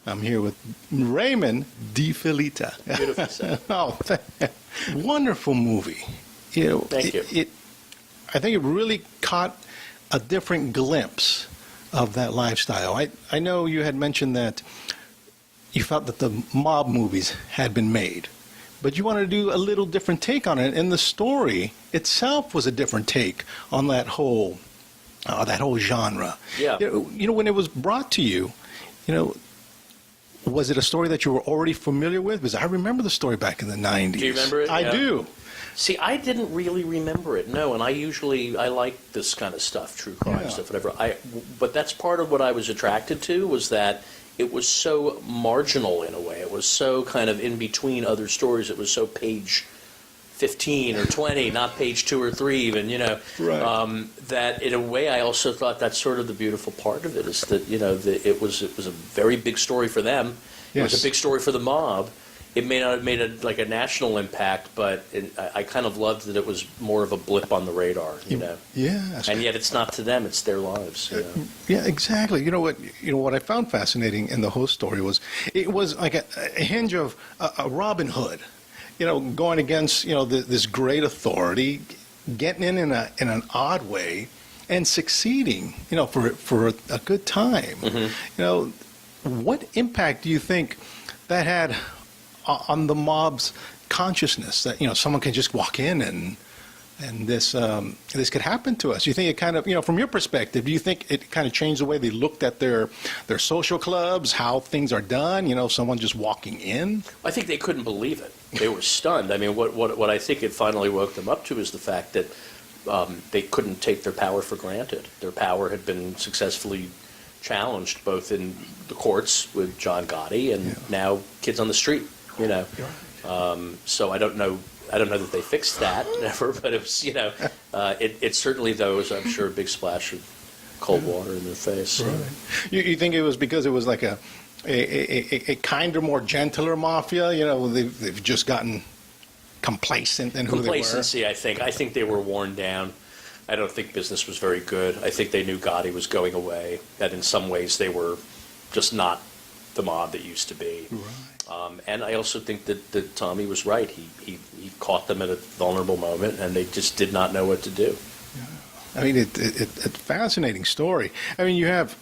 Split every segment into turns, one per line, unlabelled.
I'm here with Raymond De Filita.
Beautiful said.
Oh, wonderful movie. You know,
Thank you.
I think it really caught a different glimpse of that lifestyle. I know you had mentioned that you felt that the mob movies had been made, but you wanted to do a little different take on it, and the story itself was a different take on that whole genre.
Yeah.
You know, when it was brought to you, you know, was it a story that you were already familiar with? Because I remember the story back in the 90s.
Do you remember it?
I
Yeah.
do.
See, I didn't really remember it, no, and I like this kind of stuff, true crime
Yeah.
stuff, whatever. But that's part of what I was attracted to, was that it was so marginal in a way. It was so kind of in between other stories. It was so page 15 or 20, not page 2 or 3 even, you know.
Right.
That in a way I also thought that's sort of the beautiful part of it, is that, you know, it was a very big story for them. It was
Yes.
a big story for the mob. It may not have made a national impact, but I kind of loved that it was more of a blip on the radar, you know.
Yes.
And yet it's not to them; it's their lives. You know?
Yeah, exactly. You know what I found fascinating in the whole story was it was like a hinge of a Robin Hood, you know, going against, you know, this great authority, getting in an odd way, and succeeding, you know, for a good time.
Mm-hmm.
You know, what impact do you think that had on the mob's consciousness, that, you know, someone can just walk in and this could happen to us? You think it kind of, you know, from your perspective, do you think it kind of changed the way they looked at their social clubs, how things are done? You know, someone just walking in.
I think they couldn't believe it. They were stunned. I mean, what I think it finally woke them up to is the fact that they couldn't take their power for granted. Their power had been successfully challenged both in the courts with John Gotti and
Yeah.
now kids on the street. You know, so I don't know that they fixed that ever, but it was, you know, it certainly, though, was, I'm sure, a big splash of cold water in their face.
Right. You think it was because it was like a kinder, more gentler mafia? You know, they've just gotten complacent in who they were.
Complacency, I think. I think they were worn down. I don't think business was very good. I think they knew Gotti was going away, that in some ways they were just not the mob that used to be.
Right.
And I also think that Tommy was right. He caught them at a vulnerable moment, and they just did not know what to do.
I mean, it's a fascinating story. I mean, you have,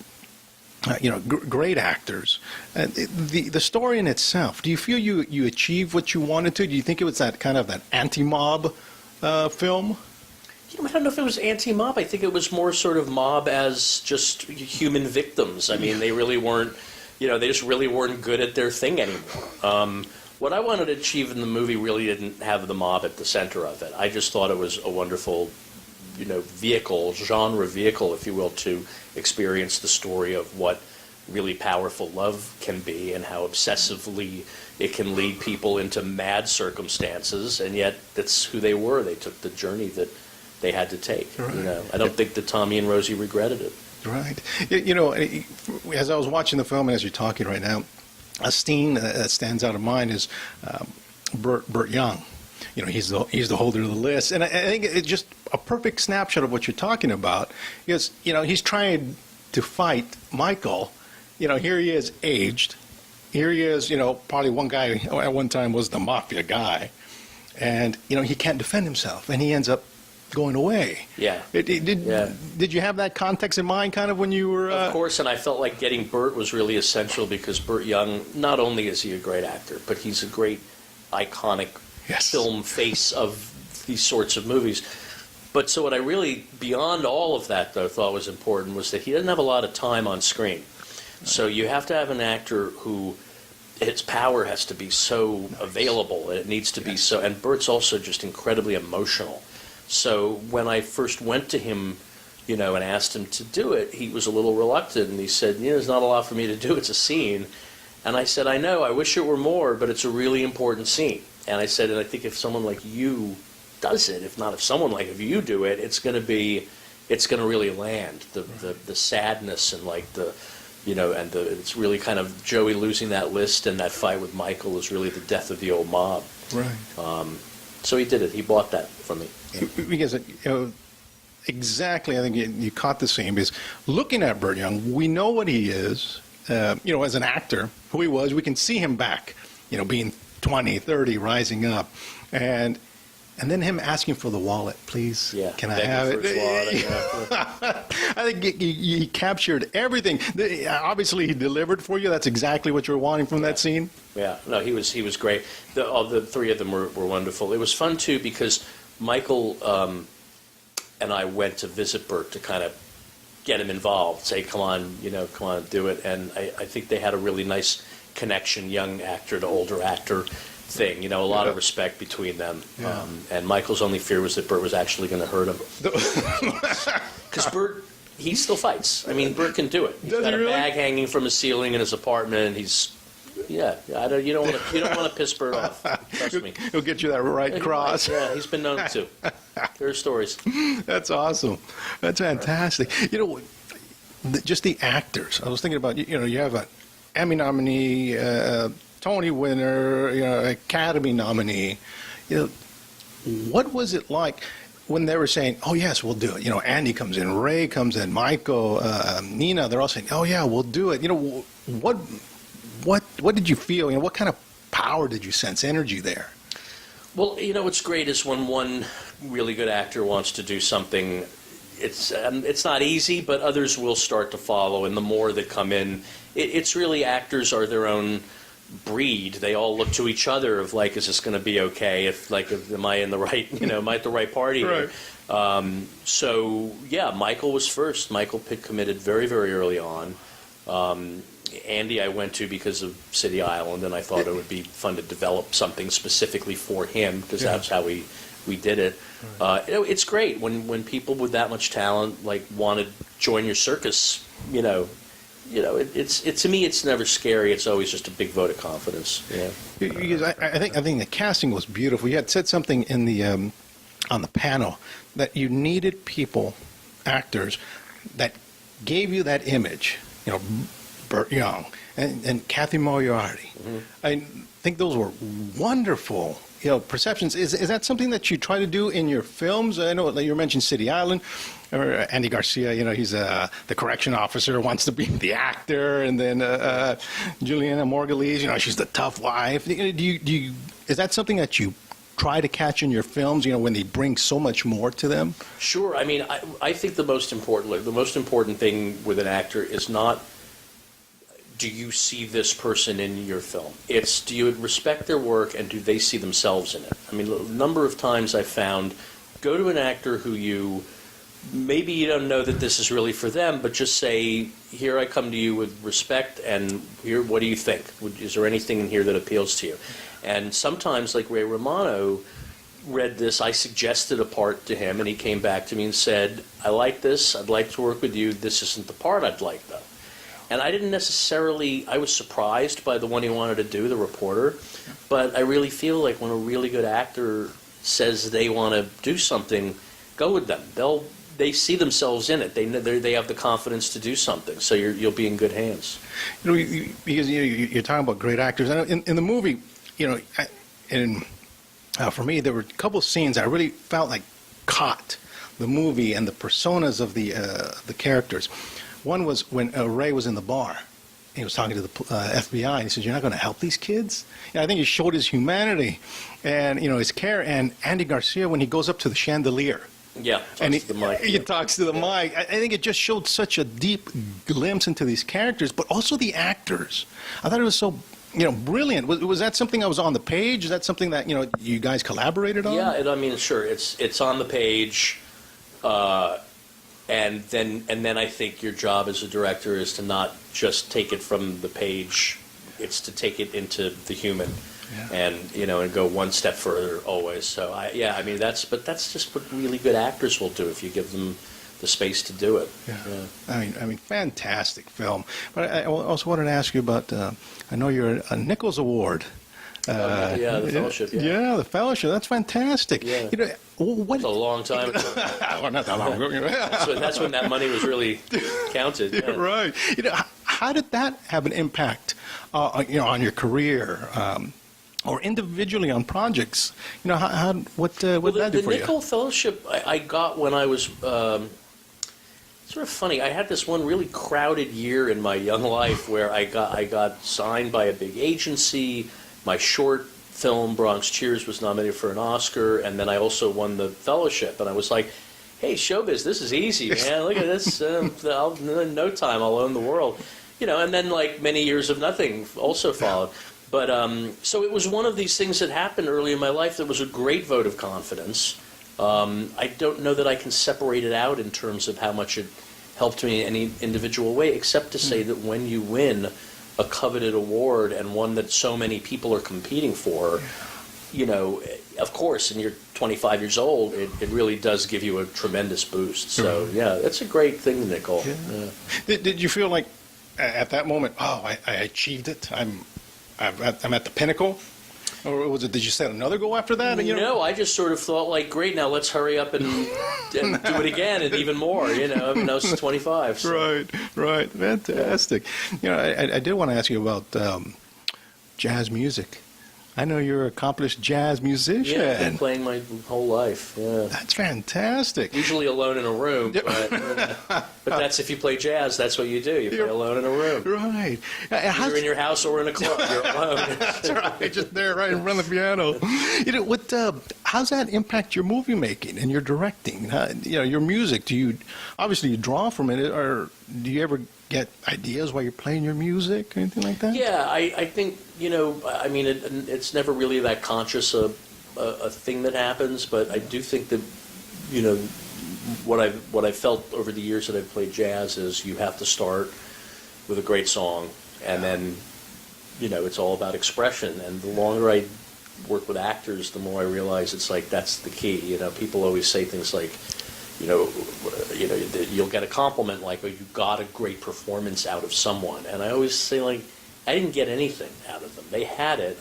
you know, great actors. The story in itself, do you feel you achieved what you wanted to? Do you think it was that kind of that anti-mob film?
You know, I don't know if it was anti-mob. I think it was more sort of mob as just human victims. I mean, they really weren't, you know, they just really weren't good at their thing anymore. What I wanted to achieve in the movie really didn't have the mob at the center of it. I just thought it was a wonderful, you know, genre vehicle, if you will, to experience the story of what really powerful love can be and how obsessively it can lead people into mad circumstances, and yet that's who they were. They took the journey that they had to take.
Right.
You know, I don't think that Tommy and Rosie regretted it.
Right. You know, as I was watching the film and as you're talking right now, a scene that stands out of mind is Burt Young. You know, he's the holder of the list, and I think it's just a perfect snapshot of what you're talking about. Because, you know, he's trying to fight Michael. You know, here he is, aged. Here he is. You know, probably one guy at one time was the mafia guy, and you know he can't defend himself, and he ends up going away.
Yeah.
Did you have that context in mind, kind of, when you were?
Of course, and I felt like getting Burt was really essential because Burt Young, not only is he a great actor, but he's a great iconic
Yes.
film face of these sorts of movies. But so what I really, beyond all of that, though, thought was important was that he doesn't have a lot of time on screen. So you have to have an actor who, its power has to be so available, and it needs to be so, and Burt's also just incredibly emotional. So when I first went to him, you know, and asked him to do it, he was a little reluctant, and he said, you know, there's not a lot for me to do, it's a scene. And I said, I know, I wish it were more, but it's a really important scene. And I said, and I think if someone like you does it, if someone like you do it, it's going to really land. The sadness and like the, you know, and it's really kind of Joey losing that list and that fight with Michael is really the death of the old mob.
Right.
So he did it. He bought that from me.
Because, you know, exactly, I think you caught the scene, because looking at Burt Young, we know what he is, as an actor, who he was. We can see him back, being 20, 30, rising up, and then him asking for the wallet, please.
Yeah,
can I
begging
have
for
it?
his wallet, yeah.
I think he captured everything. Obviously, he delivered for you. That's exactly what you were wanting from that scene.
Yeah, no, he was great. The three of them were wonderful. It was fun too because Michael and I went to visit Burt to kind of get him involved, say, come on, do it. And I think they had a really nice connection, young actor to older actor thing. A lot of respect between them.
Yeah.
And Michael's only fear was that Burt was actually going to hurt him. Because Burt, he still fights. I mean, Burt can do it. He's got a bag hanging from his ceiling in his apartment. You don't want to piss Burt off. Trust me.
He'll get you that right cross.
Yeah, he's been known to. There are stories.
That's awesome. That's fantastic. Just the actors. I was thinking about, you have an Emmy nominee, Tony winner, Academy nominee. What was it like when they were saying, "Oh yes, we'll do it"? Andy comes in, Ray comes in, Michael, Nina. They're all saying, "Oh yeah, we'll do it." What did you feel? What kind of power did you sense, energy there?
Well, what's great is when one really good actor wants to do something. It's not easy, but others will start to follow, and the more that come in, it's really actors are their own breed. They all look to each other of like, is this going to be okay? Am I in the right? Am I at the right party?
Right.
So yeah, Michael was first. Michael committed very, very early on. Andy I went to because of City Island, and I thought it would be fun to develop something specifically for him because that's how we did it. Right. It's great when people with that much talent want to join your circus. It's to me it's never scary. It's always just a big vote of confidence. Yeah.
Because I think the casting was beautiful. You had said something in the on the panel that you needed people, actors, that gave you that image. Burt Young and Kathy Moriarty. Mm-hmm. I think those were wonderful, perceptions. Is that something that you try to do in your films? I know you mentioned City Island, or Andy Garcia. He's the correction officer, wants to be the actor, and then Juliana Morgulese. She's the tough wife. Is that something that you try to catch in your films? When they bring so much more to them.
Sure. I mean, I think the most important thing with an actor is not, do you see this person in your film? It's, do you respect their work and do they see themselves in it? I mean, a number of times I've found, go to an actor who maybe you don't know that this is really for them, but just say, here I come to you with respect, and here, what do you think? Is there anything in here that appeals to you? And sometimes, like Ray Romano read this, I suggested a part to him, and he came back to me and said, I like this, I'd like to work with you, this isn't the part I'd like, though. And I was surprised by the one he wanted to do, the reporter, but I really feel like when a really good actor says they want to do something, go with them. They see themselves in it. They have the confidence to do something, so you'll be in good hands.
Because you're talking about great actors. And in the movie, for me, there were a couple of scenes I really felt like caught the movie and the personas of the characters. One was when Ray was in the bar. He was talking to the FBI, and he says, "You're not going to help these kids?" I think he showed his humanity and his care. And Andy Garcia, when he goes up to the chandelier, and he talks to the mic. I think it just showed such a deep glimpse into these characters, but also the actors. I thought it was so brilliant. Was that something that was on the page? Is that something that you guys collaborated on?
Yeah, sure. It's on the page. And then I think your job as a director is to not just take it from the page; it's to take it into the human, and go one step further always. So that's just what really good actors will do if you give them the space to do it.
Yeah. I mean, fantastic film. But I also wanted to ask you about. I know you're a Nichols Award.
The fellowship.
Yeah, the fellowship. That's fantastic.
Yeah. It's a long time ago.
Well, not that long ago.
That's when that money was really counted. Yeah.
Right. How did that have an impact, on your career, or individually on projects? What did that do for you?
The Nichols Fellowship I got when I was sort of funny. I had this one really crowded year in my young life where I got signed by a big agency. My short film Bronx Cheers was nominated for an Oscar, and then I also won the fellowship. And I was like, "Hey, showbiz, this is easy, man. Look at this. In no time, I'll own the world." And then like many years of nothing also followed. But so it was one of these things that happened early in my life that was a great vote of confidence. I don't know that I can separate it out in terms of how much it helped me in any individual way, except to say that when you win a coveted award and one that so many people are competing for, of course, and you're 25 years old, it really does give you a tremendous boost. So, yeah, that's a great thing, Nicole.
Yeah. Did you feel like at that moment, I achieved it, I'm at the pinnacle? Or was it, did you set another goal after that?
No, I just sort of thought, like, great, now let's hurry up and do it again and even more, I was 25. So.
Right. Fantastic. I did want to ask you about jazz music. I know you're an accomplished jazz musician.
Yeah, I've been playing my whole life, yeah.
That's fantastic.
Usually alone in a room, but that's if you play jazz, that's what you do. You play alone in a room.
Right.
You're in your house or in a club, you're alone.
That's right, just there, right in front of the piano. How's that impact your movie making and your directing? Your music, obviously you draw from it, or do you ever get ideas while you're playing your music or anything like that?
Yeah, I think, it's never really that conscious a thing that happens, but I do think that, what I've felt over the years that I've played jazz is you have to start with a great song, and then, it's all about expression, and the longer I work with actors, the more I realize it's like that's the key. People always say things like, you'll get a compliment like, "Oh, you got a great performance out of someone," and I always say, like, I didn't get anything out of them. They had it.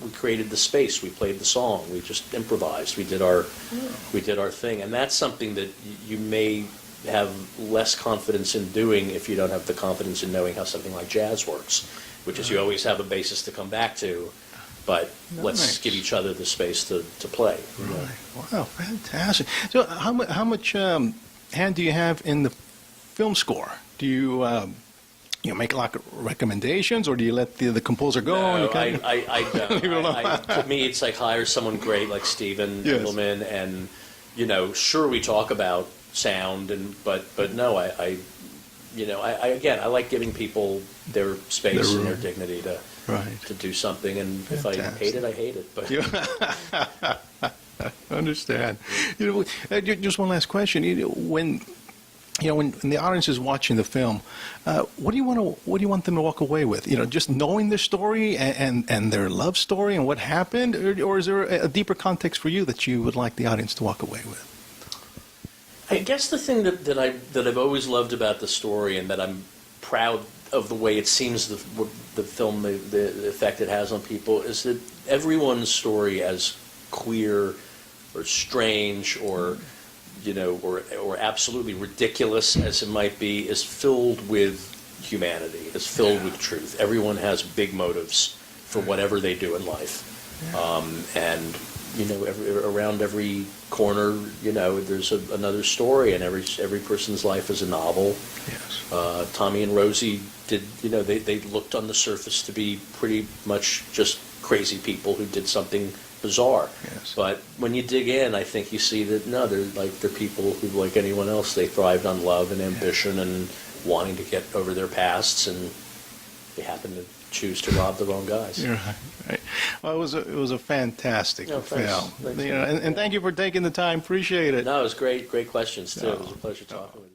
We created the space. We played the song. We just improvised. We did our thing, and that's something that you may have less confidence in doing if you don't have the confidence in knowing how something like jazz works, which is you always have a basis to come back to. But let's give each other the space to play.
Right. Wow, fantastic. So how much hand do you have in the film score? Do you make a lot of recommendations, or do you let the composer go?
No,
and
I don't.
Leave it alone.
To me, it's like hire someone great like Steven Edelman, and sure, we talk about sound, but no, I like giving people their space and their dignity to do something, and if I hate it, I hate it. But
I understand. Just one last question. When the audience is watching the film, what do you want them to walk away with? Just knowing their story and their love story and what happened, or is there a deeper context for you that you would like the audience to walk away with?
I guess the thing that I've always loved about the story, and that I'm proud of the way it seems the film, the effect it has on people, is that everyone's story, as queer or strange or or absolutely ridiculous as it might be, is filled with humanity, is filled with truth. Everyone has big motives for whatever they do in life, and around every corner, there's another story, and every person's life is a novel.
Yes.
Tommy and Rosie did, they looked on the surface to be pretty much just crazy people who did something bizarre.
Yes.
But when you dig in, I think you see that no, they're people who, like anyone else, they thrived on love and ambition and wanting to get over their pasts, and they happen to choose to rob the wrong guys.
You're right. Well, it was a fantastic film.
Thanks.
And thank you for taking the time. Appreciate it.
No, it was great questions too. It was a pleasure talking with you.